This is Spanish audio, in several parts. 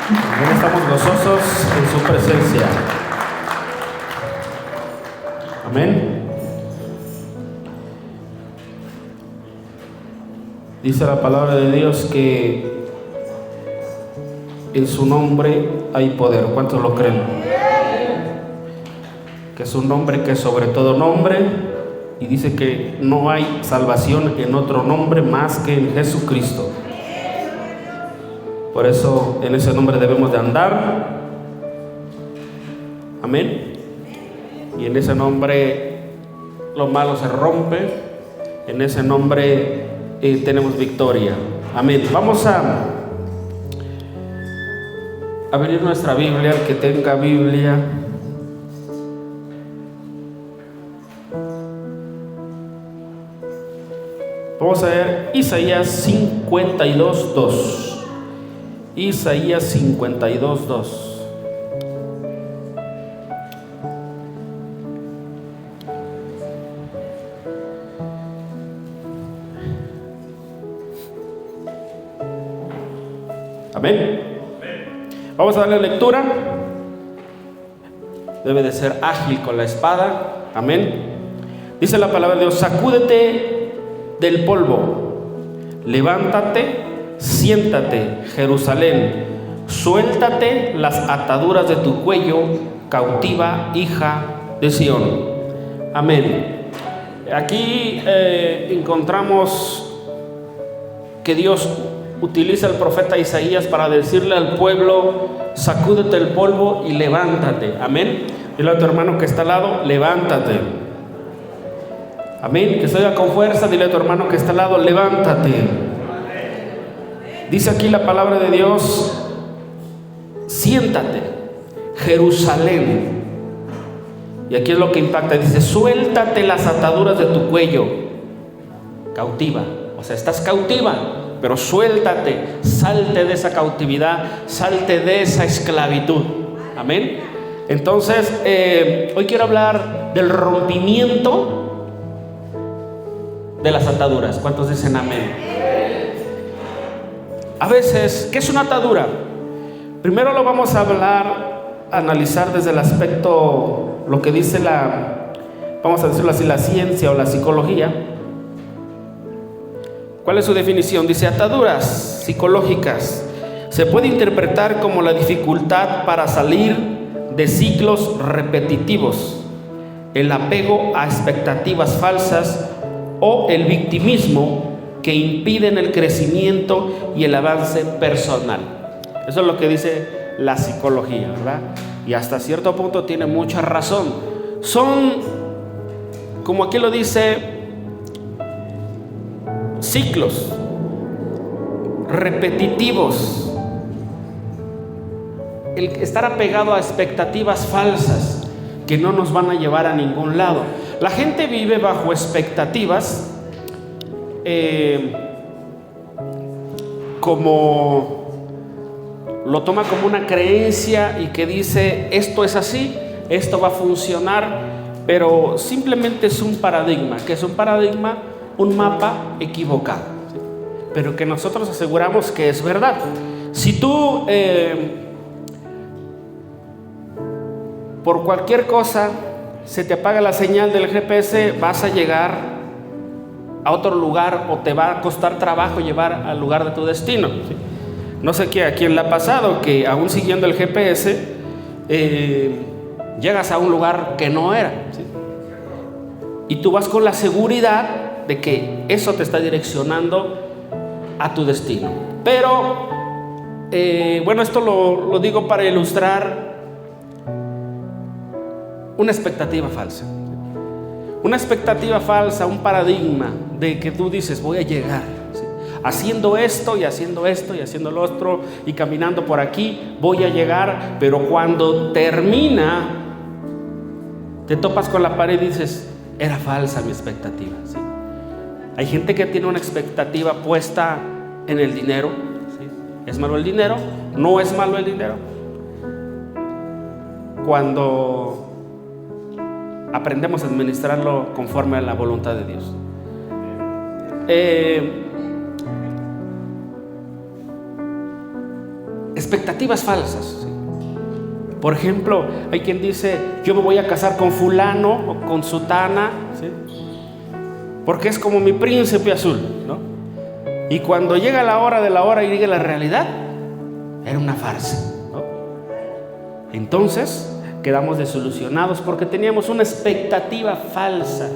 También estamos gozosos en su presencia. Amén. Dice la palabra de Dios que en su nombre hay poder. ¿Cuántos lo creen? Que es un nombre que es sobre todo nombre, y dice que no hay salvación en otro nombre más que en Jesucristo. Por eso en ese nombre debemos de andar. Amén. Y en ese nombre lo malo se rompe. En ese nombre tenemos victoria. Amén. Vamos a abrir nuestra Biblia. El que tenga Biblia, vamos a ver Isaías 52:2. Isaías 52:2. Amén. Vamos a darle lectura. Debe de ser ágil con la espada. Amén. Dice la palabra de Dios: sacúdete del polvo, levántate, siéntate, Jerusalén, suéltate las ataduras de tu cuello, cautiva hija de Sión. Amén. Aquí encontramos que Dios utiliza al profeta Isaías para decirle al pueblo: sacúdete el polvo y levántate. Amén. Dile a tu hermano que está al lado: levántate. Amén. Que se oiga con fuerza. Dile a tu hermano que está al lado: levántate. Dice aquí la palabra de Dios: siéntate, Jerusalén. Y aquí es lo que impacta. Dice: suéltate las ataduras de tu cuello, cautiva. O sea, estás cautiva, pero suéltate, salte de esa cautividad, salte de esa esclavitud. Amén. Entonces, hoy quiero hablar del rompimiento de las ataduras. ¿Cuántos dicen amén? A veces, ¿qué es una atadura? Primero lo vamos a analizar desde el aspecto, lo que dice vamos a decirlo así, la ciencia o la psicología. ¿Cuál es su definición? Dice: ataduras psicológicas se puede interpretar como la dificultad para salir de ciclos repetitivos, el apego a expectativas falsas o el victimismo que impiden el crecimiento y el avance personal. Eso es lo que dice la psicología, ¿verdad? Y hasta cierto punto tiene mucha razón. Son, como aquí lo dice, ciclos repetitivos, el estar apegado a expectativas falsas que no nos van a llevar a ningún lado. La gente vive bajo expectativas como lo toma como una creencia y que dice: esto es así, esto va a funcionar, pero simplemente es un paradigma. ¿Qué es un paradigma? Un mapa equivocado, ¿sí? Pero que nosotros aseguramos que es verdad. Si tú por cualquier cosa se te apaga la señal del GPS, vas a llegar a otro lugar o te va a costar trabajo llevar al lugar de tu destino, ¿sí? No sé a quién le ha pasado que aún siguiendo el GPS llegas a un lugar que no era, ¿sí? Y tú vas con la seguridad de que eso te está direccionando a tu destino. Pero bueno, esto lo digo para ilustrar una expectativa falsa. Una expectativa falsa, un paradigma de que tú dices: voy a llegar, ¿sí? Haciendo esto y haciendo esto y haciendo lo otro y caminando por aquí, voy a llegar. Pero cuando termina, te topas con la pared y dices: era falsa mi expectativa, ¿sí? Hay gente que tiene una expectativa puesta en el dinero, ¿sí? ¿Es malo el dinero? No es malo el dinero. Cuando aprendemos a administrarlo conforme a la voluntad de Dios. expectativas falsas, ¿sí? Por ejemplo, hay quien dice, yo me voy a casar con fulano o con sutana, ¿sí? Porque es como mi príncipe azul, ¿no? Y cuando llega la hora de la hora y llega la realidad, era una farsa, ¿no? Entonces quedamos desilusionados porque teníamos una expectativa falsa.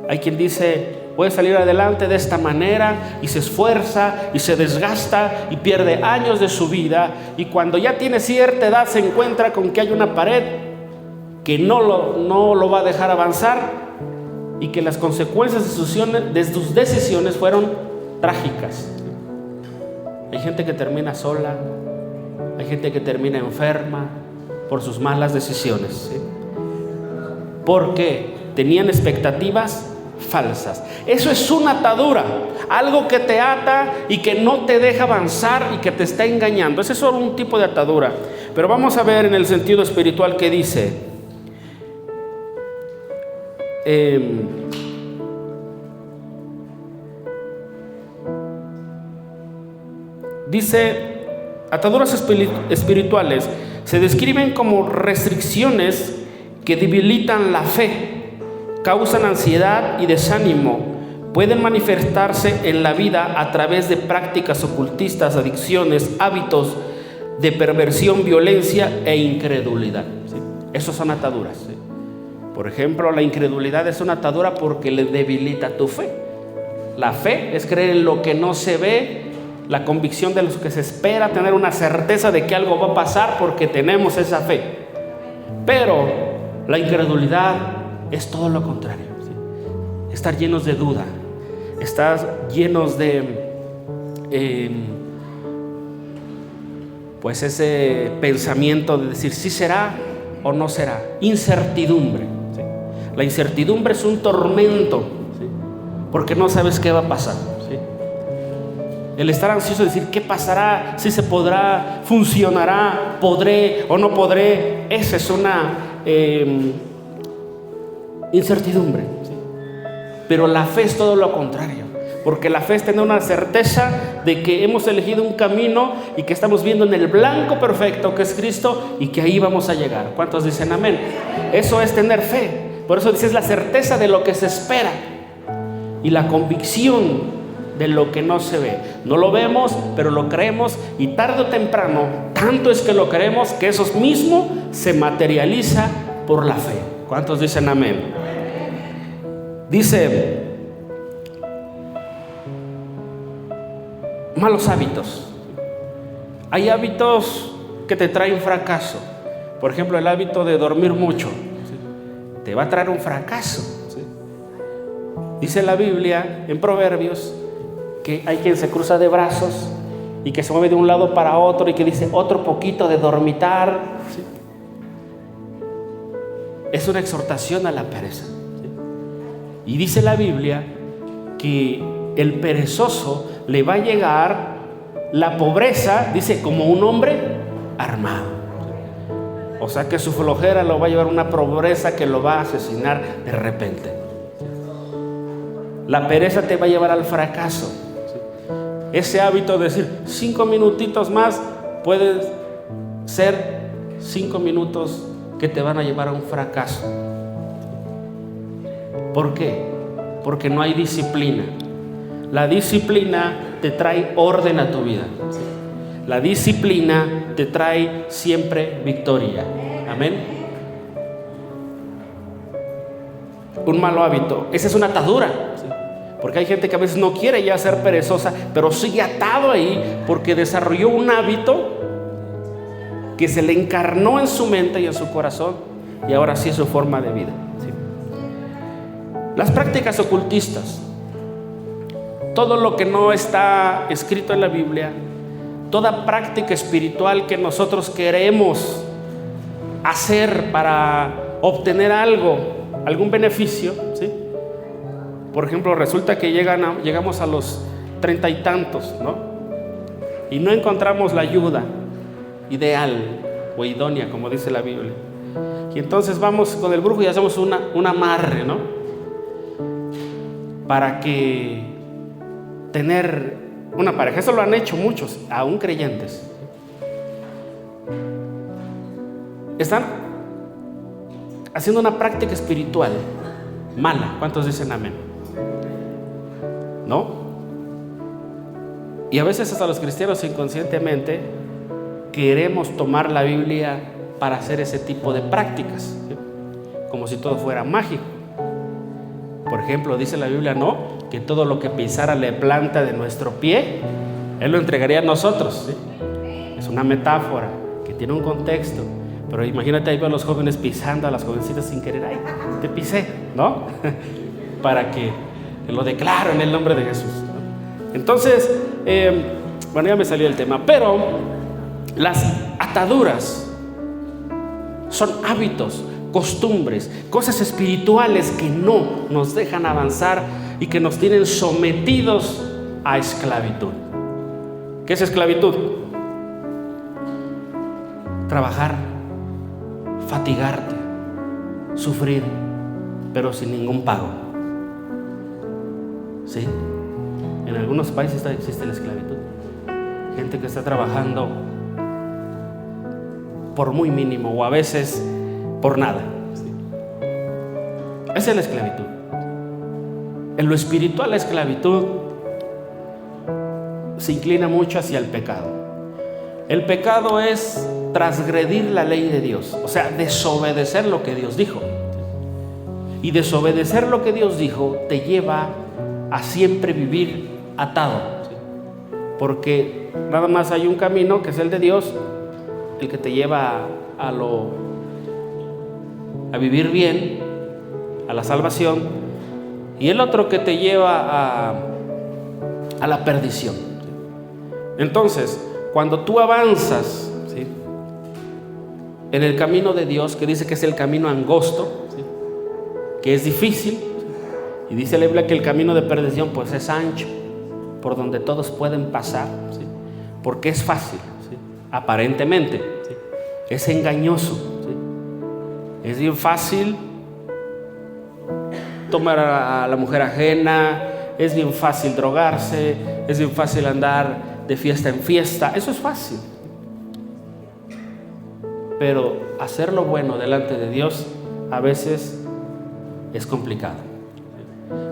Hay quien dice, voy a salir adelante de esta manera, y se esfuerza y se desgasta y pierde años de su vida, y cuando ya tiene cierta edad se encuentra con que hay una pared que no lo va a dejar avanzar, y que las consecuencias de sus decisiones fueron trágicas. Hay gente que termina sola, hay gente que termina enferma por sus malas decisiones, ¿sí? Porque tenían expectativas falsas. Eso es una atadura, algo que te ata y que no te deja avanzar y que te está engañando. Ese es solo un tipo de atadura. Pero vamos a ver en el sentido espiritual qué dice. Dice, ataduras espirituales se describen como restricciones que debilitan la fe, causan ansiedad y desánimo, pueden manifestarse en la vida a través de prácticas ocultistas, adicciones, hábitos de perversión, violencia e incredulidad, ¿sí? Esos son ataduras, ¿sí? Por ejemplo, la incredulidad es una atadura porque le debilita tu fe. La fe es creer en lo que no se ve, la convicción de lo que se espera, tener una certeza de que algo va a pasar porque tenemos esa fe. Pero la incredulidad es todo lo contrario, ¿sí? Estar llenos de duda, estar llenos de pues ese pensamiento de decir sí será o no será, incertidumbre, ¿sí? La incertidumbre es un tormento, ¿sí? Porque no sabes qué va a pasar, ¿sí? El estar ansioso de decir qué pasará, si se podrá, funcionará, podré o no podré, esa es una incertidumbre, ¿sí? Pero la fe es todo lo contrario, porque la fe es tener una certeza de que hemos elegido un camino y que estamos viendo en el blanco perfecto que es Cristo y que ahí vamos a llegar. ¿Cuántos dicen amén? Eso es tener fe. Por eso dices la certeza de lo que se espera y la convicción de lo que no se ve. No lo vemos, pero lo creemos, y tarde o temprano, tanto es que lo creemos que eso mismo se materializa por la fe. ¿Cuántos dicen amén? Dice, malos hábitos. Hay hábitos que te traen fracaso. Por ejemplo, el hábito de dormir mucho, ¿sí? Te va a traer un fracaso, ¿sí? Dice la Biblia en Proverbios que hay quien se cruza de brazos y que se mueve de un lado para otro y que dice otro poquito de dormitar, ¿sí? Es una exhortación a la pereza, ¿sí? Y dice la Biblia que el perezoso le va a llegar la pobreza, dice, como un hombre armado, ¿sí? O sea que su flojera lo va a llevar a una pobreza que lo va a asesinar de repente. La pereza te va a llevar al fracaso. Ese hábito de decir 5 minutitos más puede ser 5 minutos que te van a llevar a un fracaso. ¿Por qué? Porque no hay disciplina. La disciplina te trae orden a tu vida. La disciplina te trae siempre victoria. Amén. Un malo hábito, esa es una atadura, ¿sí? Porque hay gente que a veces no quiere ya ser perezosa, pero sigue atado ahí porque desarrolló un hábito que se le encarnó en su mente y en su corazón, y ahora sí es su forma de vida, ¿sí? Las prácticas ocultistas, todo lo que no está escrito en la Biblia, toda práctica espiritual que nosotros queremos hacer para obtener algo, algún beneficio, ¿sí? Por ejemplo, resulta que llegamos a los 30 y tantos, ¿no? Y no encontramos la ayuda ideal o idónea, como dice la Biblia. Y entonces vamos con el brujo y hacemos un amarre, ¿no? Para que tener una pareja. Eso lo han hecho muchos, aún creyentes. Están haciendo una práctica espiritual mala. ¿Cuántos dicen amén? ¿No? Y a veces hasta los cristianos inconscientemente queremos tomar la Biblia para hacer ese tipo de prácticas, ¿sí? Como si todo fuera mágico. Por ejemplo, dice la Biblia, ¿no?, que todo lo que pisara la planta de nuestro pie, Él lo entregaría a nosotros, ¿sí? Es una metáfora que tiene un contexto. Pero imagínate ahí a los jóvenes pisando a las jovencitas sin querer. ¡Ay, te pisé! ¿No? Para que lo declaro en el nombre de Jesús, ¿no? Entonces, bueno, ya me salió el tema. Pero las ataduras son hábitos, costumbres, cosas espirituales que no nos dejan avanzar y que nos tienen sometidos a esclavitud. ¿Qué es esclavitud? Trabajar, fatigarte, sufrir, pero sin ningún pago. ¿Sí? En algunos países existe la esclavitud. Gente que está trabajando por muy mínimo o a veces por nada. ¿Sí? Esa es la esclavitud. En lo espiritual, la esclavitud se inclina mucho hacia el pecado. El pecado es transgredir la ley de Dios, o sea, desobedecer lo que Dios dijo. Y desobedecer lo que Dios dijo te lleva a siempre vivir atado, ¿sí? Porque nada más hay un camino, que es el de Dios, el que te lleva a vivir bien, a la salvación, y el otro que te lleva a la perdición, ¿sí? Entonces, cuando tú avanzas, ¿sí?, en el camino de Dios, que dice que es el camino angosto, ¿sí?, que es difícil, ¿sí?, y dice la Biblia que el camino de perdición pues es ancho, por donde todos pueden pasar, ¿sí?, porque es fácil, ¿sí?, aparentemente, ¿sí?, es engañoso, ¿sí?, es bien fácil tomar a la mujer ajena, es bien fácil drogarse, es bien fácil andar de fiesta en fiesta. Eso es fácil, pero hacer lo bueno delante de Dios a veces es complicado.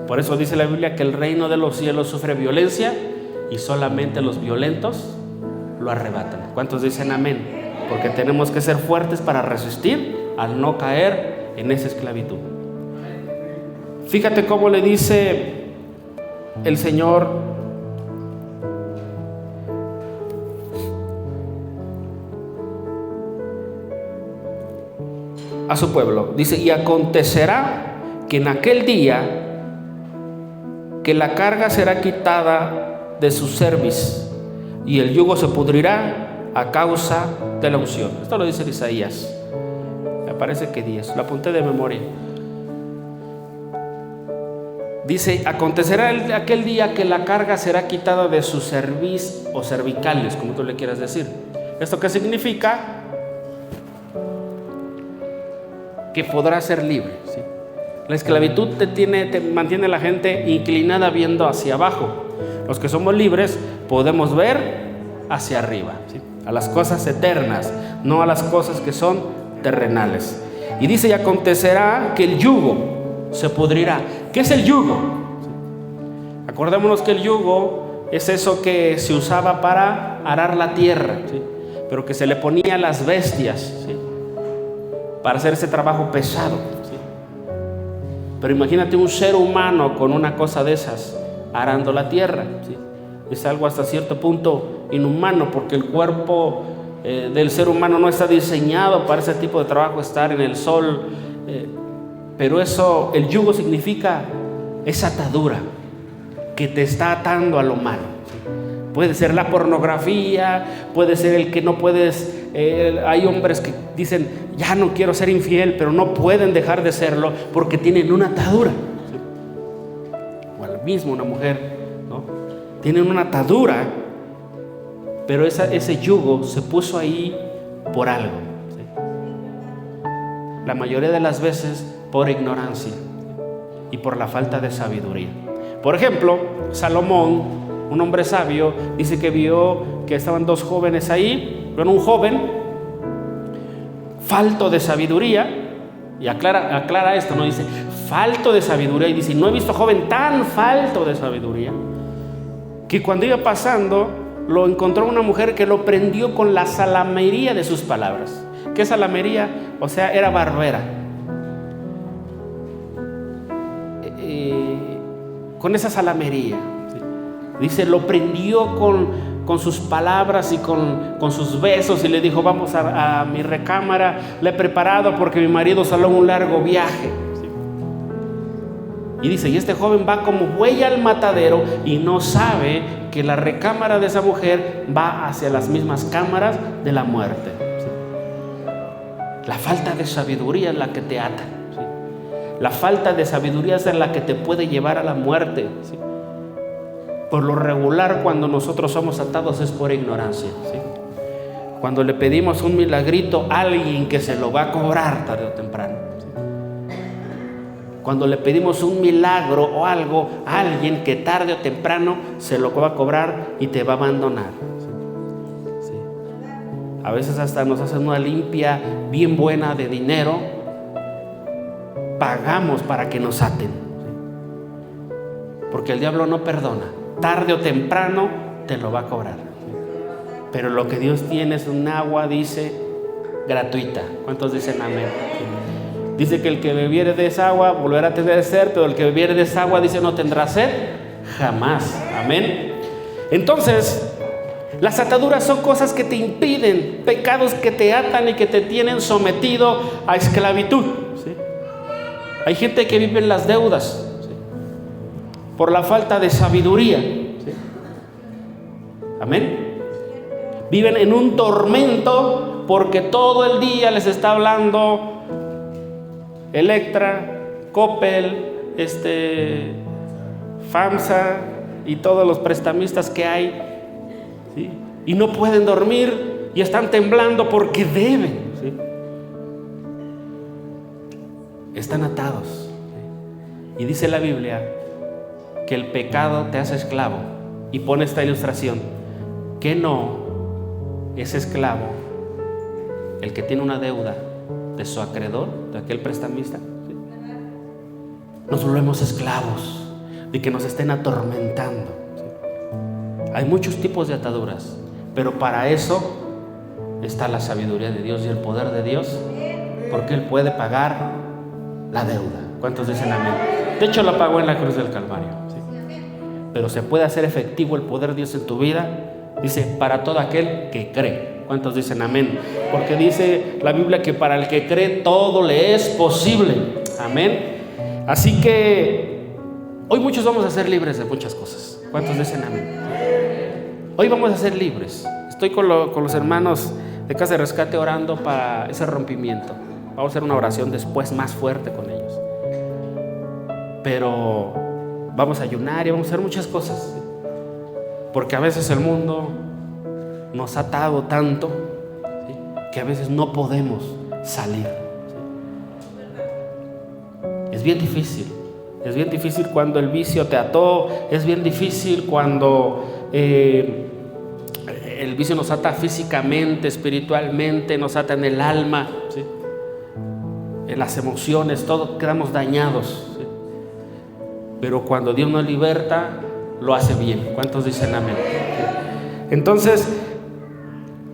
Por eso dice la Biblia que el reino de los cielos sufre violencia y solamente los violentos lo arrebatan. ¿Cuántos dicen amén? Porque tenemos que ser fuertes para resistir al no caer en esa esclavitud. Fíjate cómo le dice el Señor a su pueblo. Dice, y acontecerá que en aquel día que la carga será quitada de su cerviz y el yugo se pudrirá a causa de la unción. Esto lo dice Isaías. Me parece que 10, lo apunté de memoria. Dice, acontecerá aquel día que la carga será quitada de su cerviz o cervicales, como tú le quieras decir. ¿Esto qué significa? Que podrá ser libre, ¿sí? La esclavitud te mantiene a la gente inclinada viendo hacia abajo. Los que somos libres podemos ver hacia arriba, ¿sí?, a las cosas eternas, no a las cosas que son terrenales. Y dice, y acontecerá que el yugo se pudrirá. ¿Qué es el yugo? Acordémonos que el yugo es eso que se usaba para arar la tierra, ¿sí?, pero que se le ponía a las bestias, ¿sí?, para hacer ese trabajo pesado, ¿sí? Pero imagínate un ser humano con una cosa de esas arando la tierra, ¿sí? Es algo hasta cierto punto inhumano, porque el cuerpo del ser humano no está diseñado para ese tipo de trabajo, estar en el sol, pero eso, el yugo significa esa atadura que te está atando a lo malo, ¿sí? Puede ser la pornografía, puede ser el que no puedes, hay hombres que dicen, ya no quiero ser infiel, pero no pueden dejar de serlo porque tienen una atadura, ¿sí? O al mismo una mujer, ¿no?, tienen una atadura, pero ese yugo se puso ahí por algo, ¿sí? La mayoría de las veces por ignorancia y por la falta de sabiduría. Por ejemplo, Salomón un hombre sabio, dice que vio que estaban dos jóvenes ahí, bueno, un joven falto de sabiduría, y aclara esto, no dice falto de sabiduría, y dice, no he visto joven tan falto de sabiduría, que cuando iba pasando, lo encontró una mujer que lo prendió con la salamería de sus palabras. ¿Qué salamería? O sea, era barbera. Con esa salamería, ¿sí? Dice, lo prendió con sus palabras y con sus besos, y le dijo, vamos a mi recámara, la he preparado porque mi marido salió en un largo viaje, ¿sí? Y dice, y este joven va como buey al matadero y no sabe que la recámara de esa mujer va hacia las mismas cámaras de la muerte, ¿sí? La falta de sabiduría es la que te ata, ¿sí? La falta de sabiduría es la que te puede llevar a la muerte, ¿sí? Por lo regular, cuando nosotros somos atados es por ignorancia, ¿sí? Cuando le pedimos un milagrito a alguien que se lo va a cobrar tarde o temprano, ¿sí? Cuando le pedimos un milagro o algo a alguien que tarde o temprano se lo va a cobrar y te va a abandonar, ¿sí? ¿Sí? A veces hasta nos hacen una limpia bien buena de dinero, pagamos para que nos aten, ¿sí? Porque el diablo no perdona. Tarde o temprano te lo va a cobrar, ¿sí? Pero lo que Dios tiene es un agua, dice, gratuita. ¿Cuántos dicen amén? ¿Sí? Dice que el que bebiere de esa agua volverá a tener sed, pero el que bebiere de esa agua, dice, no tendrá sed jamás. Amén. Entonces, las ataduras son cosas que te impiden, pecados que te atan y que te tienen sometido a esclavitud, ¿sí? Hay gente que vive en las deudas, ¿sí? Por la falta de sabiduría, ¿sí? Amén. Viven en un tormento porque todo el día les está hablando Electra, Coppel, FAMSA y todos los prestamistas que hay, ¿sí? Y no pueden dormir y están temblando porque deben, ¿sí? Están atados, ¿sí? Y dice la Biblia que el pecado te hace esclavo, y pone esta ilustración, que no es esclavo el que tiene una deuda de su acreedor, de aquel prestamista, ¿sí? Nos volvemos esclavos de que nos estén atormentando, ¿sí? Hay muchos tipos de ataduras, pero para eso está la sabiduría de Dios y el poder de Dios, porque Él puede pagar la deuda. ¿Cuántos dicen amén? De hecho, la pagó en la cruz del Calvario, ¿sí? Pero se puede hacer efectivo el poder de Dios en tu vida, dice, para todo aquel que cree. ¿Cuántos dicen amén? Porque dice la Biblia que para el que cree todo le es posible. Amén. Así que hoy muchos vamos a ser libres de muchas cosas. ¿Cuántos dicen amén? Hoy vamos a ser libres. Estoy con los hermanos de Casa de Rescate orando para ese rompimiento. Vamos a hacer una oración después más fuerte con ellos. Pero vamos a ayunar y vamos a hacer muchas cosas, ¿sí? Porque a veces el mundo nos ha atado tanto, ¿sí? Que a veces no podemos salir, ¿sí? Es bien difícil cuando el vicio te ató, es bien difícil cuando el vicio nos ata físicamente, espiritualmente, nos ata en el alma, ¿sí? En las emociones, todos quedamos dañados, ¿sí? Pero cuando Dios nos liberta, lo hace bien. ¿Cuántos dicen amén? Entonces,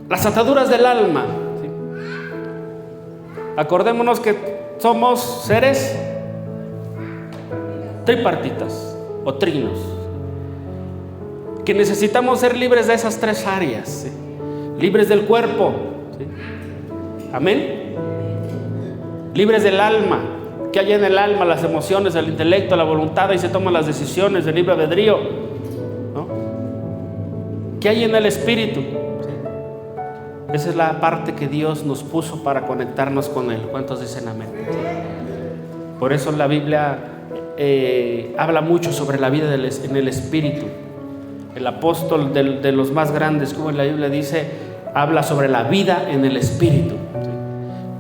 las ataduras del alma, ¿sí? Acordémonos que somos seres tripartitas o trinos, que necesitamos ser libres de esas tres áreas, ¿sí? Libres del cuerpo, ¿sí? Amén. Libres del alma, que hay en el alma, las emociones, el intelecto, la voluntad, y se toman las decisiones del libre albedrío, ¿no? Que hay en el espíritu, ¿sí? Esa es la parte que Dios nos puso para conectarnos con Él. ¿Cuántos dicen amén? Por eso la Biblia habla mucho sobre la vida en el espíritu. El apóstol de los más grandes, como en la Biblia dice, habla sobre la vida en el espíritu, ¿sí?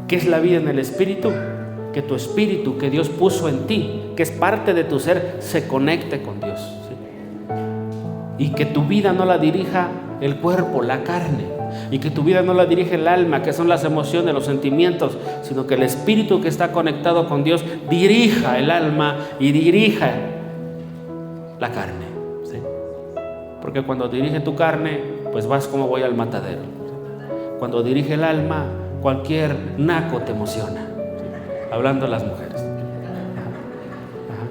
¿Qué es la vida en el espíritu? Que tu espíritu que Dios puso en ti, que es parte de tu ser, se conecte con Dios, ¿sí? y que tu vida no la dirija el cuerpo, la carne, y que tu vida no la dirige el alma, que son las emociones, los sentimientos, sino que el espíritu que está conectado con Dios dirija el alma y dirija la carne, ¿sí? Porque cuando dirige tu carne, pues vas como voy al matadero. Cuando dirige el alma, cualquier naco te emociona, ¿sí? Hablando de las mujeres. Ajá.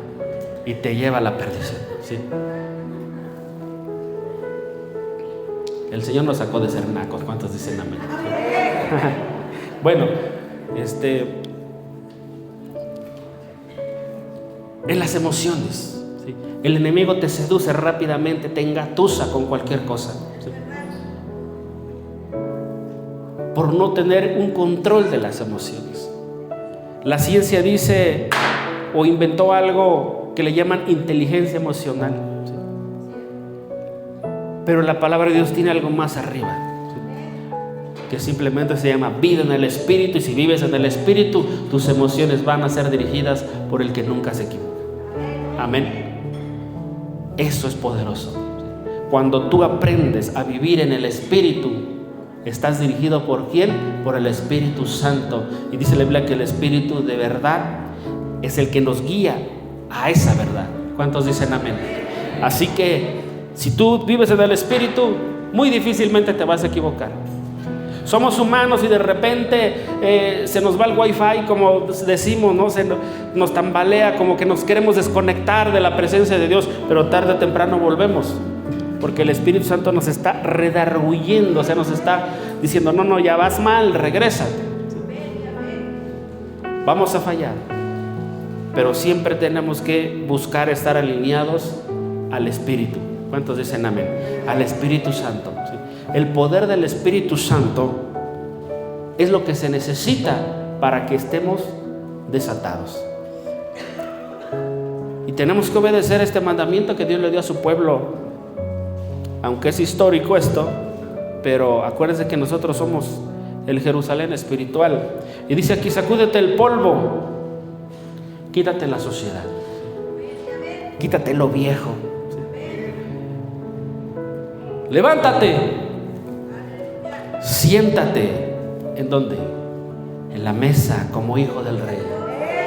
Y te lleva a la perdición, ¿sí? El Señor nos sacó de ser nacos. ¿Cuántos dicen amén? Bueno, en las emociones, ¿sí? El enemigo te seduce rápidamente, te engatusa con cualquier cosa, ¿sí? Por no tener un control de las emociones. La ciencia dice o inventó algo que le llaman inteligencia emocional, ¿sí? Pero la palabra de Dios tiene algo más arriba, ¿sí? Que simplemente se llama vida en el Espíritu, y si vives en el Espíritu, tus emociones van a ser dirigidas por el que nunca se equivoca. Amén. Eso es poderoso. Cuando tú aprendes a vivir en el Espíritu, estás dirigido ¿por quién? Por el Espíritu Santo. Y dice la Biblia que el Espíritu de verdad es el que nos guía a esa verdad. ¿Cuántos dicen amén? Así que si tú vives en el Espíritu, muy difícilmente te vas a equivocar. Somos humanos y de repente se nos va el wifi, como decimos, ¿no? Nos tambalea, como que nos queremos desconectar de la presencia de Dios, pero tarde o temprano volvemos, porque el Espíritu Santo nos está redarguyendo, o sea, nos está diciendo, no, ya vas mal, regrésate. Vamos a fallar, pero siempre tenemos que buscar estar alineados al Espíritu. ¿Cuántos dicen amén? Al Espíritu Santo, ¿sí? El poder del Espíritu Santo es lo que se necesita para que estemos desatados. Y tenemos que obedecer este mandamiento que Dios le dio a su pueblo, aunque es histórico esto, pero acuérdense que nosotros somos el Jerusalén espiritual. Y dice aquí, sacúdete el polvo, quítate la suciedad, quítate lo viejo, levántate, siéntate. ¿En dónde? En la mesa como hijo del rey,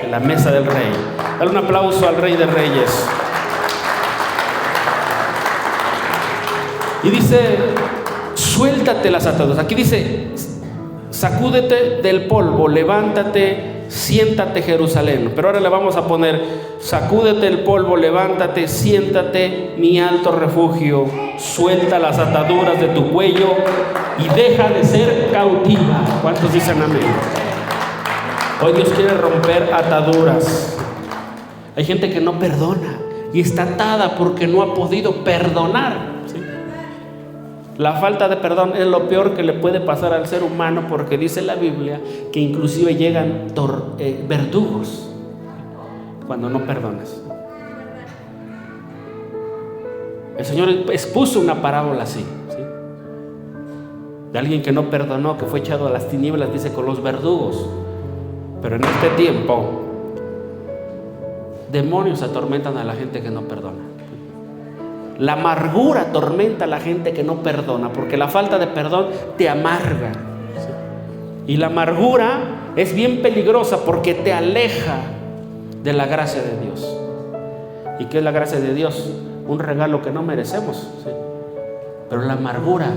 en la mesa del rey. Dale un aplauso al Rey de Reyes. Y dice, suéltate las ataduras. Aquí dice, sacúdete del polvo, levántate, siéntate Jerusalén. Pero ahora le vamos a poner, sacúdete el polvo, levántate, siéntate mi alto refugio. Suelta las ataduras de tu cuello y deja de ser cautiva. ¿Cuántos dicen amén? Hoy Dios quiere romper ataduras. Hay gente que no perdona y está atada porque no ha podido perdonar, ¿sí? La falta de perdón es lo peor que le puede pasar al ser humano, porque dice la Biblia que inclusive llegan verdugos cuando no perdonas. El Señor expuso una parábola así, ¿sí? De alguien que no perdonó, que fue echado a las tinieblas, dice, con los verdugos. Pero en este tiempo, demonios atormentan a la gente que no perdona. La amargura atormenta a la gente que no perdona, porque la falta de perdón te amarga, ¿sí? Y la amargura es bien peligrosa porque te aleja de la gracia de Dios. ¿Y qué es la gracia de Dios? Un regalo que no merecemos, ¿sí? Pero la amargura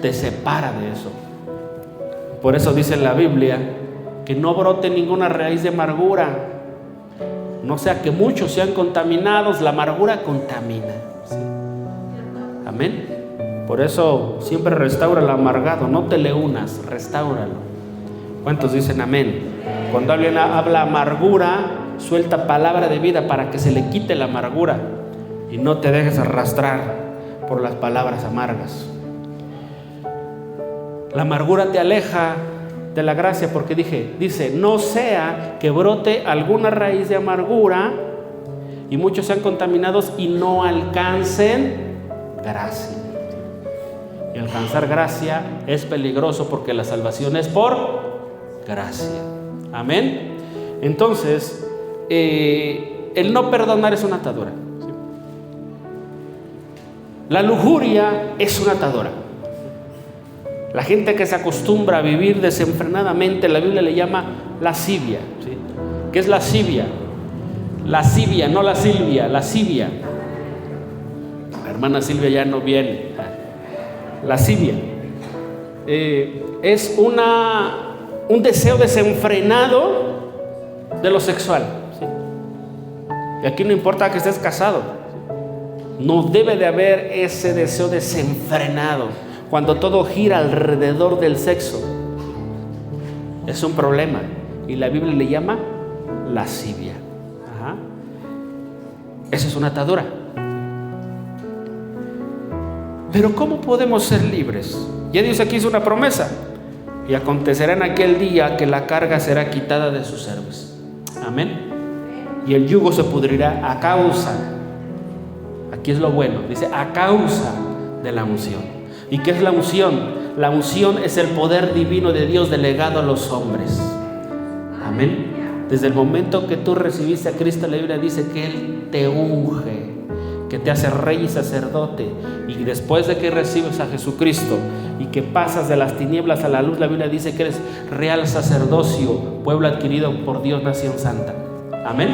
te separa de eso. Por eso dice la Biblia que no brote ninguna raíz de amargura, no sea que muchos sean contaminados. La amargura contamina, ¿sí? Amén. Por eso siempre restaura el amargado, no te le unas, restáuralo. ¿Cuántos dicen amén? Cuando alguien habla amargura, suelta palabra de vida para que se le quite la amargura y no te dejes arrastrar por las palabras amargas. La amargura te aleja de la gracia, porque dice, no sea que brote alguna raíz de amargura y muchos sean contaminados y no alcancen gracia. Y alcanzar gracia es peligroso, porque la salvación es por gracia. Amén. Entonces, el no perdonar es una atadura, ¿sí? La lujuria es una atadura. La gente que se acostumbra a vivir desenfrenadamente, la Biblia le llama lascivia, ¿sí? ¿Qué es lascivia? Lascivia, no la Silvia, lascivia. La hermana Silvia ya no viene. Lascivia es un deseo desenfrenado de lo sexual, ¿sí? Y aquí no importa que estés casado, no debe de haber ese deseo desenfrenado cuando todo gira alrededor del sexo. Es un problema y la Biblia le llama lascivia. Ajá. Eso es una atadura. Pero ¿cómo podemos ser libres? Ya Dios aquí hizo una promesa: y acontecerá en aquel día que la carga será quitada de sus cervos. Amén. Y el yugo se pudrirá a causa, aquí es lo bueno, dice a causa de la unción. ¿Y qué es la unción? La unción es el poder divino de Dios delegado a los hombres. Amén. Desde el momento que tú recibiste a Cristo, la Biblia dice que Él te unge, que te hace rey y sacerdote. Y después de que recibes a Jesucristo y que pasas de las tinieblas a la luz, la Biblia dice que eres real sacerdocio, pueblo adquirido por Dios, nación santa. Amén.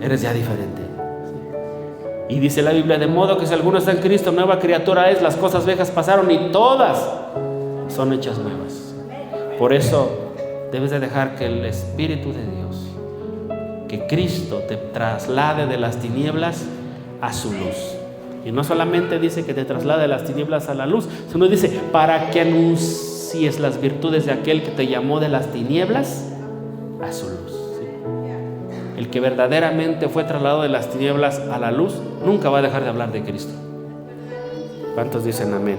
Eres ya diferente. Y dice la Biblia: de modo que si alguno está en Cristo, nueva criatura es, las cosas viejas pasaron y todas son hechas nuevas. Por eso debes de dejar que el Espíritu de Dios, que Cristo te traslade de las tinieblas a su luz. Y no solamente dice que te traslade de las tinieblas a la luz, sino dice para que anuncies las virtudes de aquel que te llamó de las tinieblas a su luz. ¿Sí? El que verdaderamente fue trasladado de las tinieblas a la luz nunca va a dejar de hablar de Cristo. ¿Cuántos dicen amén?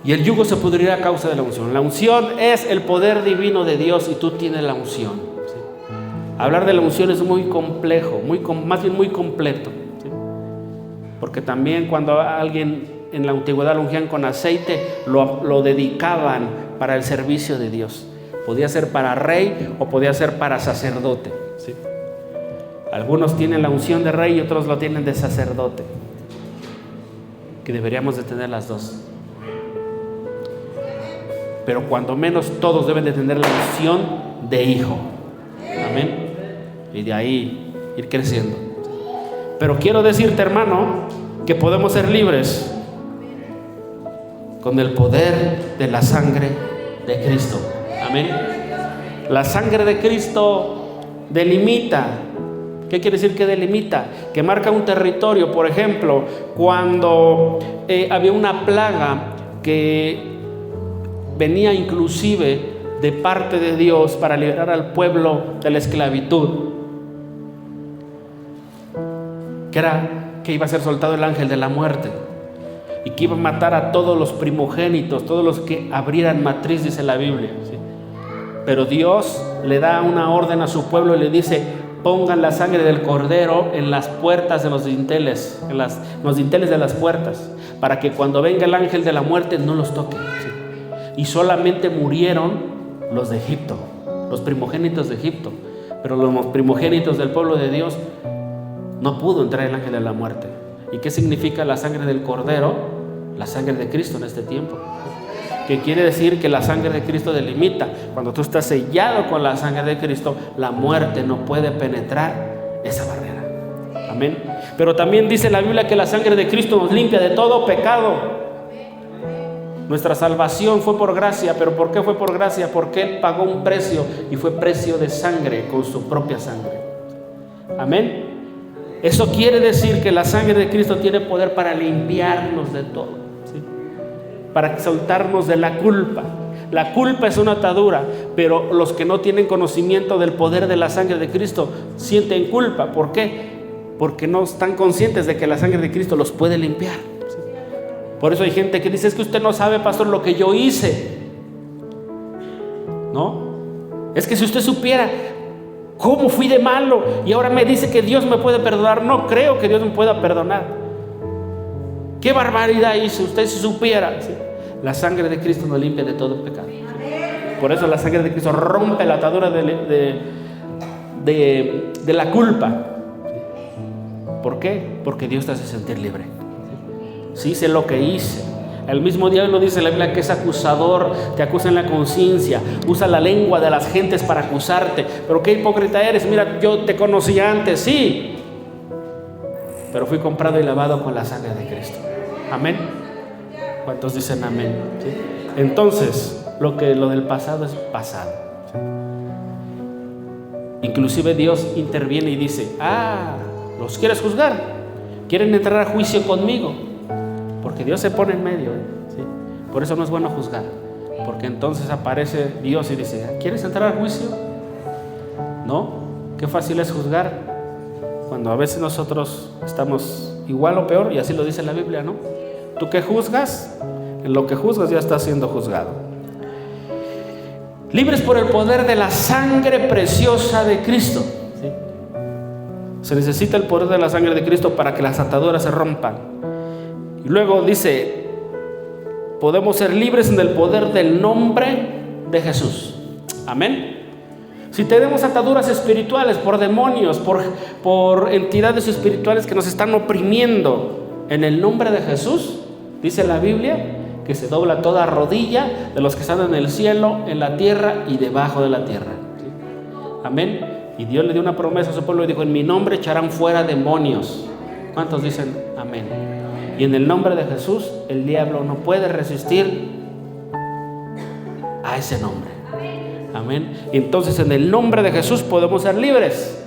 Y el yugo se pudrirá a causa de la unción. La unción es el poder divino de Dios y tú tienes la unción. ¿Sí? Hablar de la unción es muy complejo, más bien muy completo. ¿Sí? Porque también cuando a alguien en la antigüedad lo ungían con aceite, lo dedicaban para el servicio de Dios. Podía ser para rey o podía ser para sacerdote. ¿Sí? Algunos tienen la unción de rey y otros lo tienen de sacerdote. Que deberíamos de tener las dos. Pero cuando menos todos deben de tener la unción de hijo. Amén. Y de ahí ir creciendo. Pero quiero decirte, hermano, que podemos ser libres con el poder de la sangre de Cristo. Amén. La sangre de Cristo delimita. ¿Qué quiere decir que delimita? Que marca un territorio. Por ejemplo, cuando había una plaga que venía inclusive de parte de Dios para liberar al pueblo de la esclavitud, que era que iba a ser soltado el ángel de la muerte y que iba a matar a todos los primogénitos, todos los que abrieran matriz, dice la Biblia, ¿sí? Pero Dios le da una orden a su pueblo y le dice: pongan la sangre del cordero en las puertas de los dinteles, en los dinteles de las puertas, para que cuando venga el ángel de la muerte no los toque, ¿sí? Y solamente murieron los de Egipto, los primogénitos de Egipto. Pero los primogénitos del pueblo de Dios no pudo entrar el ángel de la muerte. ¿Y qué significa la sangre del cordero? La sangre de Cristo en este tiempo. Que quiere decir que la sangre de Cristo delimita. Cuando tú estás sellado con la sangre de Cristo, la muerte no puede penetrar esa barrera. Amén. Pero también dice la Biblia que la sangre de Cristo nos limpia de todo pecado. Nuestra salvación fue por gracia. ¿Pero por qué fue por gracia? Porque Él pagó un precio y fue precio de sangre con su propia sangre. Amén. Eso quiere decir que la sangre de Cristo tiene poder para limpiarnos de todo, ¿sí? Para soltarnos de la culpa. La culpa es una atadura, pero los que no tienen conocimiento del poder de la sangre de Cristo sienten culpa. ¿Por qué? Porque no están conscientes de que la sangre de Cristo los puede limpiar. Por eso hay gente que dice: es que usted no sabe, pastor, lo que yo hice. ¿No? Es que si usted supiera cómo fui de malo y ahora me dice que Dios me puede perdonar. No creo que Dios me pueda perdonar. ¿Qué barbaridad hice? Usted si supiera. ¿Sí? La sangre de Cristo nos limpia de todo pecado. ¿Sí? Por eso la sangre de Cristo rompe la atadura de la culpa. ¿Por qué? Porque Dios te hace sentir libre. Sí, sé lo que hice. El mismo diablo dice en la Biblia que es acusador, te acusa en la conciencia, usa la lengua de las gentes para acusarte. Pero qué hipócrita eres, mira, yo te conocía antes, sí, pero fui comprado y lavado con la sangre de Cristo. Amén. ¿Cuántos dicen amén? ¿Sí? Entonces, lo del pasado es pasado. ¿Sí? Inclusive Dios interviene y dice, ¿los quieres juzgar? ¿Quieren entrar a juicio conmigo? Porque Dios se pone en medio, ¿sí? Por eso no es bueno juzgar, porque entonces aparece Dios y dice, ¿quieres entrar al juicio? ¿No? Qué fácil es juzgar cuando a veces nosotros estamos igual o peor, y así lo dice la Biblia, ¿no? ¿Tú qué juzgas? En lo que juzgas ya estás siendo juzgado. Libres por el poder de la sangre preciosa de Cristo, ¿sí? Se necesita el poder de la sangre de Cristo para que las ataduras se rompan. Y luego dice, podemos ser libres en el poder del nombre de Jesús. Amén. Si tenemos ataduras espirituales por demonios, por entidades espirituales que nos están oprimiendo, en el nombre de Jesús, dice la Biblia, que se dobla toda rodilla de los que están en el cielo, en la tierra y debajo de la tierra. ¿Sí? Amén. Y Dios le dio una promesa a su pueblo y dijo, en mi nombre echarán fuera demonios. ¿Cuántos dicen amén? Y en el nombre de Jesús, el diablo no puede resistir a ese nombre. Amén. Entonces, en el nombre de Jesús podemos ser libres.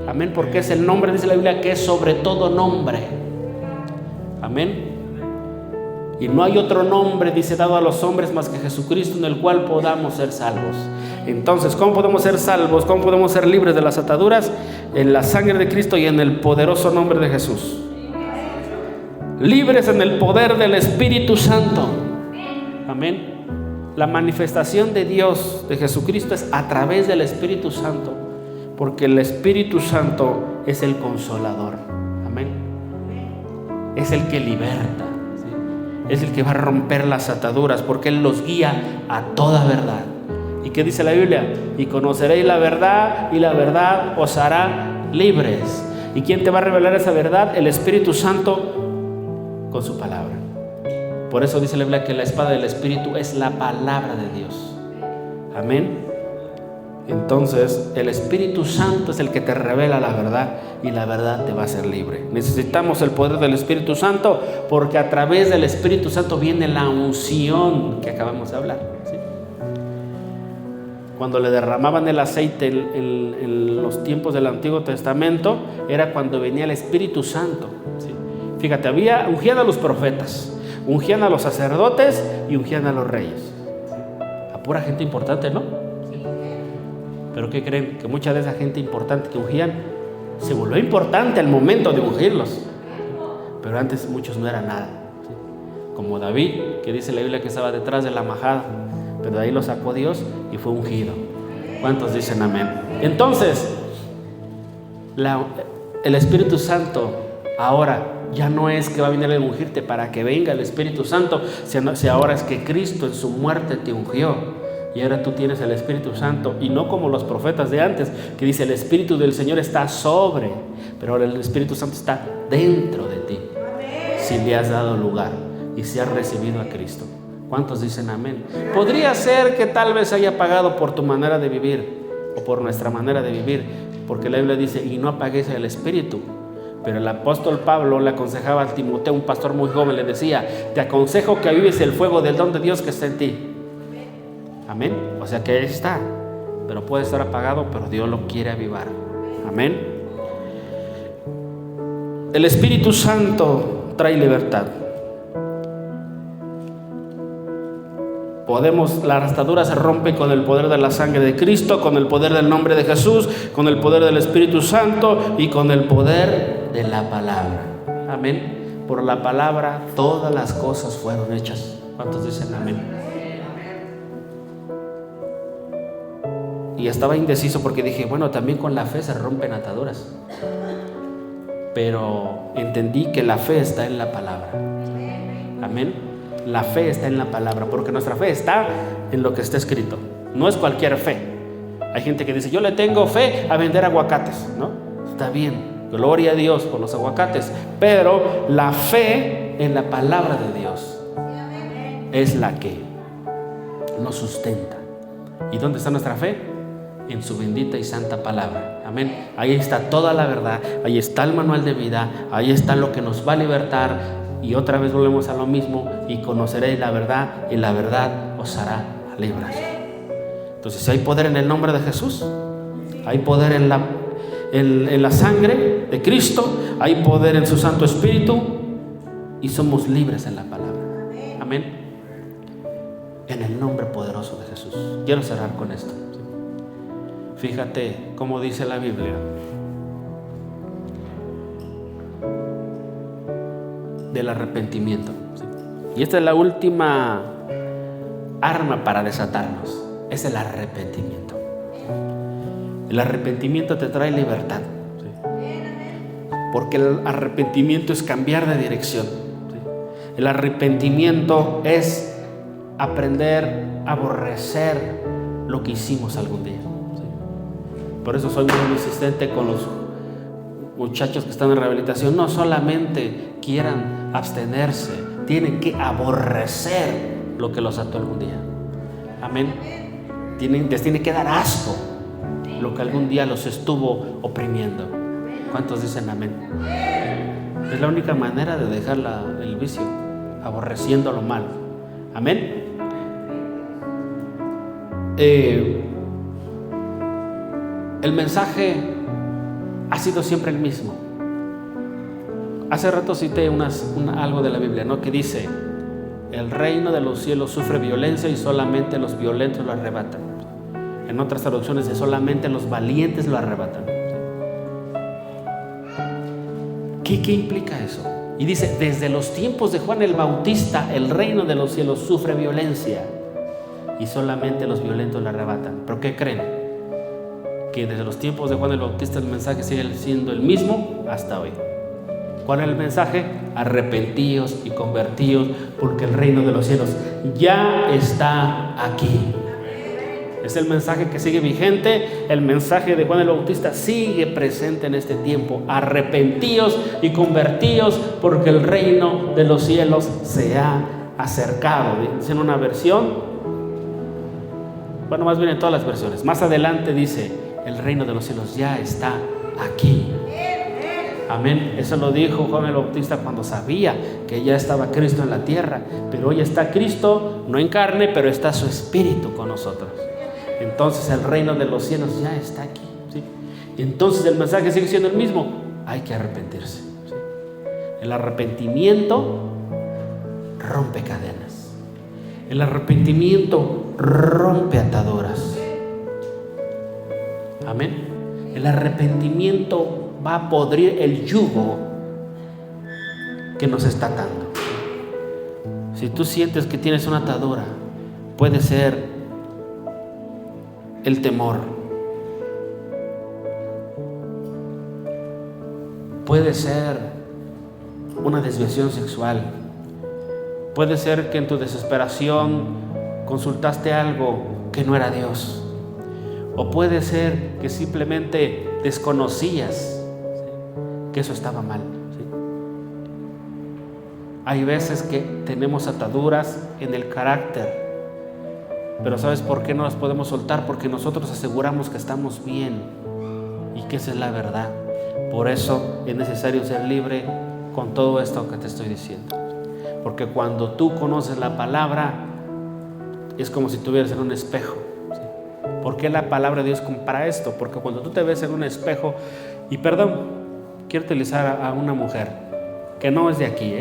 Amén. Porque es el nombre, dice la Biblia, que es sobre todo nombre. Amén. Y no hay otro nombre, dice, dado a los hombres más que Jesucristo, en el cual podamos ser salvos. Entonces, ¿cómo podemos ser salvos? ¿Cómo podemos ser libres de las ataduras? En la sangre de Cristo y en el poderoso nombre de Jesús. Libres en el poder del Espíritu Santo. Amén. La manifestación de Dios, de Jesucristo, es a través del Espíritu Santo, porque el Espíritu Santo es el consolador. Amén. Es el que liberta, ¿sí? Es el que va a romper las ataduras, porque Él los guía a toda verdad. ¿Y qué dice la Biblia? Y conoceréis la verdad, y la verdad os hará libres. ¿Y quién te va a revelar esa verdad? El Espíritu Santo, con su palabra. Por eso dice la Biblia que la espada del Espíritu es la palabra de Dios. Amén. Entonces el Espíritu Santo es el que te revela la verdad, y la verdad te va a hacer libre. Necesitamos el poder del Espíritu Santo, porque a través del Espíritu Santo viene la unción que acabamos de hablar, ¿sí? Cuando le derramaban el aceite en los tiempos del Antiguo Testamento, era cuando venía el Espíritu Santo, ¿sí? Fíjate, ungían a los profetas, ungían a los sacerdotes y ungían a los reyes. A pura gente importante, ¿no? Pero ¿qué creen? Que mucha de esa gente importante que ungían se volvió importante al momento de ungirlos. Pero antes muchos no eran nada, ¿sí? Como David, que dice la Biblia que estaba detrás de la majada, pero de ahí lo sacó Dios y fue ungido. ¿Cuántos dicen amén? Entonces, el Espíritu Santo ahora ya no es que va a venir a ungirte para que venga el Espíritu Santo, si ahora es que Cristo en su muerte te ungió, y ahora tú tienes el Espíritu Santo, y no como los profetas de antes, que dice el Espíritu del Señor está sobre, pero ahora el Espíritu Santo está dentro de ti, si le has dado lugar y si has recibido a Cristo. ¿Cuántos dicen amén? Podría ser que tal vez haya pagado por tu manera de vivir, o por nuestra manera de vivir, porque la Biblia dice, y no apagues el Espíritu. Pero el apóstol Pablo le aconsejaba a Timoteo, un pastor muy joven, le decía, te aconsejo que avives el fuego del don de Dios que está en ti. Amén. O sea que ahí está, pero puede estar apagado, pero Dios lo quiere avivar. Amén. El Espíritu Santo trae libertad. Las ataduras se rompen con el poder de la sangre de Cristo, con el poder del nombre de Jesús, con el poder del Espíritu Santo y con el poder de la palabra. Amén. Por la palabra todas las cosas fueron hechas. ¿Cuántos dicen amén? Y estaba indeciso porque dije, bueno, también con la fe se rompen ataduras. Pero entendí que la fe está en la palabra. Amén. La fe está en la palabra, porque nuestra fe está en lo que está escrito. No es cualquier fe. Hay gente que dice, yo le tengo fe a vender aguacates, ¿no? Está bien, Gloria a Dios por los aguacates. Pero la fe en la palabra de Dios es la que nos sustenta. ¿Y dónde está nuestra fe? En su bendita y santa palabra. Amén. Ahí está toda la verdad, ahí está el manual de vida, ahí está lo que nos va a libertar. Y otra vez volvemos a lo mismo: y conoceréis la verdad, y la verdad os hará libres. Entonces, si hay poder en el nombre de Jesús, hay poder en la sangre de Cristo, hay poder en su Santo Espíritu, y somos libres en la palabra. Amén. En el nombre poderoso de Jesús. Quiero cerrar con esto. Fíjate cómo dice la Biblia del arrepentimiento. Y esta es la última arma para desatarnos. Es el arrepentimiento. El arrepentimiento te trae libertad. Porque el arrepentimiento es cambiar de dirección. El arrepentimiento es aprender a aborrecer lo que hicimos algún día. Por eso soy muy insistente con los muchachos que están en rehabilitación. No solamente quieran abstenerse, tienen que aborrecer lo que los ató algún día. Amén. Les tiene que dar asco lo que algún día los estuvo oprimiendo. ¿Cuántos dicen amén? Es la única manera de dejar el vicio, aborreciendo lo malo. Amén. El mensaje ha sido siempre el mismo. Hace rato cité algo de la Biblia, ¿no? Que dice: el reino de los cielos sufre violencia y solamente los violentos lo arrebatan. En otras traducciones dice: solamente los valientes lo arrebatan. ¿Qué implica eso? Y dice: desde los tiempos de Juan el Bautista, el reino de los cielos sufre violencia y solamente los violentos lo arrebatan. ¿Pero qué creen? Que desde los tiempos de Juan el Bautista el mensaje sigue siendo el mismo hasta hoy. ¿Cuál es el mensaje? Arrepentíos y convertíos, porque el reino de los cielos ya está aquí. Es el mensaje que sigue vigente. El mensaje de Juan el Bautista sigue presente en este tiempo. Arrepentíos y convertíos, porque el reino de los cielos se ha acercado. Dice en una versión, bueno, más bien en todas las versiones. Más adelante dice: el reino de los cielos ya está aquí. Amén. Eso lo dijo Juan el Bautista cuando sabía que ya estaba Cristo en la tierra. Pero hoy está Cristo, no en carne, pero está su Espíritu con nosotros. Entonces el reino de los cielos ya está aquí, ¿sí? Entonces el mensaje sigue siendo el mismo. Hay que arrepentirse, ¿sí? El arrepentimiento rompe cadenas. El arrepentimiento rompe ataduras. Amén. El arrepentimiento va a podrir el yugo que nos está atando. Si tú sientes que tienes una atadura, puede ser el temor, puede ser una desviación sexual, puede ser que en tu desesperación consultaste algo que no era Dios, o puede ser que simplemente desconocías, ¿sí?, que eso estaba mal, ¿sí? Hay veces que tenemos ataduras en el carácter, pero ¿sabes por qué no las podemos soltar? Porque nosotros aseguramos que estamos bien y que esa es la verdad. Por eso es necesario ser libre con todo esto que te estoy diciendo. Porque cuando tú conoces la palabra, es como si estuvieras en un espejo, ¿sí? ¿Por qué la palabra de Dios compara esto? Porque cuando tú te ves en un espejo, y perdón, quiero utilizar a una mujer que no es de aquí,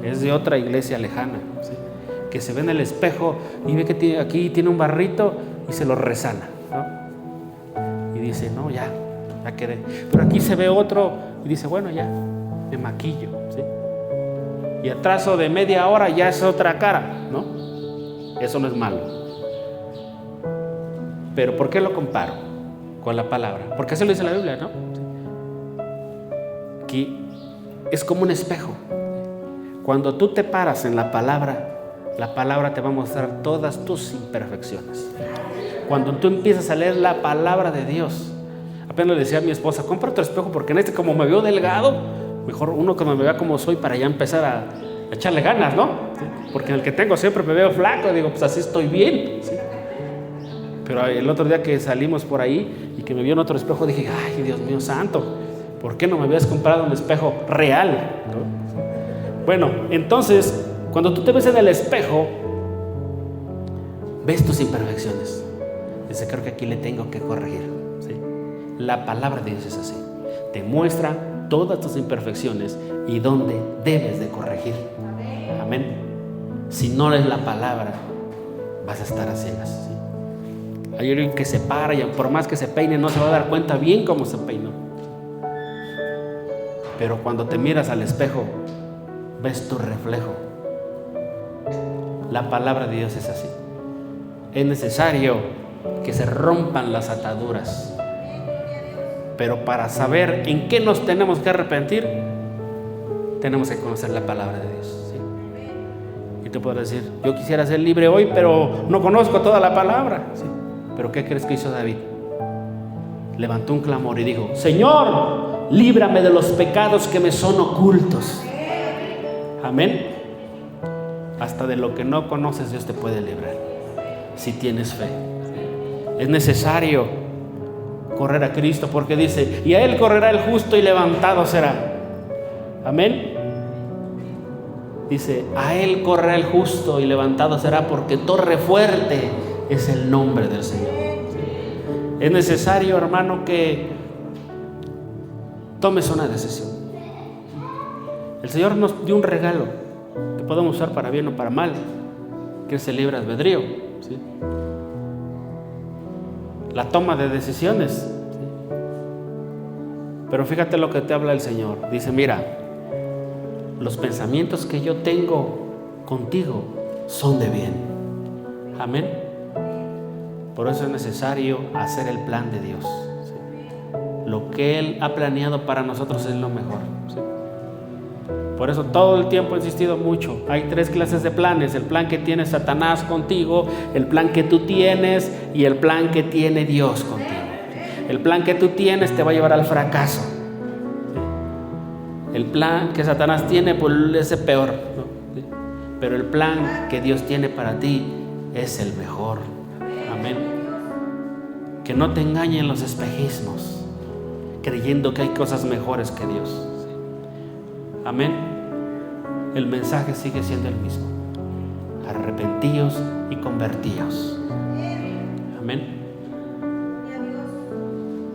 es de otra iglesia lejana, ¿sí?, que se ve en el espejo y ve que aquí tiene un barrito y se lo resana, ¿no? Y dice: no, ya quedé. Pero aquí se ve otro y dice: bueno, ya me maquillo, ¿sí? Y a trazo de media hora ya es otra cara, ¿no? Eso no es malo. Pero ¿por qué lo comparo con la palabra? Porque así lo dice la Biblia, ¿no? Que es como un espejo. Cuando tú te paras en la palabra te va a mostrar todas tus imperfecciones. Cuando tú empiezas a leer la palabra de Dios, Apenas le decía a mi esposa, compra otro espejo porque en este como me veo delgado, mejor uno que me vea como soy para ya empezar a echarle ganas, ¿no? ¿Sí? Porque en el que tengo siempre me veo flaco, digo, pues así estoy bien, ¿sí? Pero el otro día que salimos por ahí y que me vio en otro espejo, dije, ay, Dios mío santo, ¿por qué no me habías comprado un espejo real? ¿No? Bueno, entonces, cuando tú te ves en el espejo, ves tus imperfecciones. Dice, creo que aquí le tengo que corregir, ¿sí? La palabra de Dios es así. Te muestra todas tus imperfecciones y dónde debes de corregir. Amén. Si no lees la palabra, vas a estar a ciegas, ¿sí? Hay alguien que se para y por más que se peine no se va a dar cuenta bien cómo se peinó. Pero cuando te miras al espejo, ves tu reflejo. La palabra de Dios es así. Es necesario que se rompan las ataduras. Pero para saber en qué nos tenemos que arrepentir, tenemos que conocer la palabra de Dios, ¿sí? Y te puedo decir, yo quisiera ser libre hoy, pero no conozco toda la palabra, ¿sí? Pero ¿qué crees que hizo David? Levantó un clamor y dijo, Señor, líbrame de los pecados que me son ocultos. Amén. Hasta de lo que no conoces Dios te puede librar, si tienes fe. Es necesario correr a Cristo porque dice, y a Él correrá el justo y levantado será. Amén. Dice, a Él correrá el justo y levantado será, porque torre fuerte es el nombre del Señor. Es necesario, hermano, que tomes una decisión. El Señor nos dio un regalo que podemos usar para bien o para mal, que es el libre albedrío, ¿sí? La toma de decisiones, ¿sí? Pero fíjate lo que te habla el Señor. Dice, mira, los pensamientos que yo tengo contigo son de bien. Amén. Por eso es necesario hacer el plan de Dios, ¿sí? Lo que Él ha planeado para nosotros es lo mejor, ¿sí? Por eso todo el tiempo he insistido mucho. Hay 3 clases de planes: el plan que tiene Satanás contigo, el plan que tú tienes y el plan que tiene Dios contigo. El plan que tú tienes te va a llevar al fracaso. El plan que Satanás tiene, pues es el peor, ¿no? Pero el plan que Dios tiene para ti es el mejor. Amén. Que no te engañen los espejismos, creyendo que hay cosas mejores que Dios. Amén. El mensaje sigue siendo el mismo: arrepentíos y convertíos. Amén.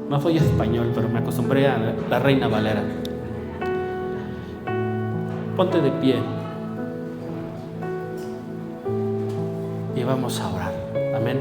No soy español, pero me acostumbré a la Reina Valera. Ponte de pie y vamos a orar. Amén.